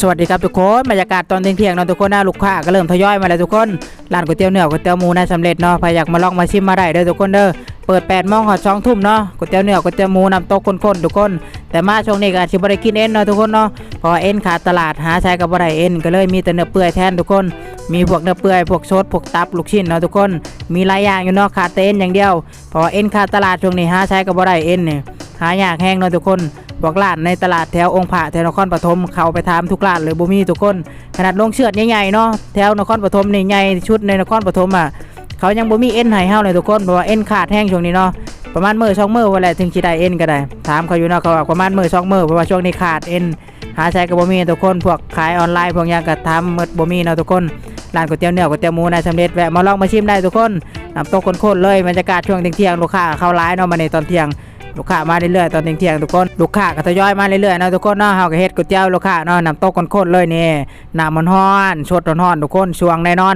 สวัสดีครับทุกคนบรรยากาศตอนเที่ยงๆเนาะทุกคนนะลูกค้าก็เริ่มทยอยมาแล้วทุกคนร้านก๋วยเตี๋ยวเนื้อก๋วยเตี๋ยวหมูน่าสำเร็จเนาะใครอยากมาลองมาชิมมาได้เด้อทุกคนเด้อเปิด8 โมงถึง2 ทุ่มเนาะก๋วยเตี๋ยวเนื้อก๋วยเตี๋ยวหมูน้ำตกข้นๆทุกคนแต่มาช่วงนี้ก็อาจจะบ่ได้กินเอ็นเนาะทุกคนเนาะเพราะเอ็นขาดตลาดหาใช้กับบ่ได้เอ็นก็เลยมีแต่เนื้อเปื่อยแทนทุกคนมีพวกเนื้อเปื่อยพวกซดพวกตับลูกชิ้นเนาะทุกคนมีหลายอย่างอยู่เนาะขาดแต่เอ็นอย่างเดียวเพราะเอ็นขาดตลาดช่วงนี้หาใช้กับบ่ได้เอ็นนี่หายากแห้งเนาะทุกคนพวกร้านในตลาดแถวองค์พระแถวนครปฐมเข้าไปถามทุกร้านเลยบ่มีทุกคนขนาดลงเชือดใหญ่ๆเนาะแถวนครปฐมนี่ใหญ่ชุดในนครปฐมอ่ะเขายังบ่มีเอ็นให้เฮาเลยทุกคนเพราะว่าเอ็นขาดแห้งช่วงนี้เนาะประมาณมื้อ2 มื้อว่าแหละถึงสิได้เอ็นก็ได้ถามเขาอยู่เนาะเขาว่าประมาณมื้อ2 มื้อเพราะว่าช่วงนี้ขาดเอ็นหาใช้ก็บ่มีทุกคนพวกขายออนไลน์พวกอย่างก็ทำหมดบ่มีเนาะทุกคนร้านก๋วยเตี๋ยวเนื้อก๋วยเตี๋ยวหมูนายสำเร็จแวะมาลองมาชิมได้ทุกคนน้ำตกข้นๆเลยบรรยากาศช่วงเที่ยงๆลูกค้าเข้าร้านเนาะมาในตอนเที่ยงลูกค้ามาเรื่อยๆตอนเที่ยงๆทุกคนลูกค้าก็ทยอยมาเรื่อยๆนะทุกคนเนาะเฮาก็เฮ็ดก๋วยเตี๋ยวลูกค้าเนาะน้ำตกข้นๆเลยนี่น้ำมันร้อนสดร้อนๆทุกคนช่วงแน่นอน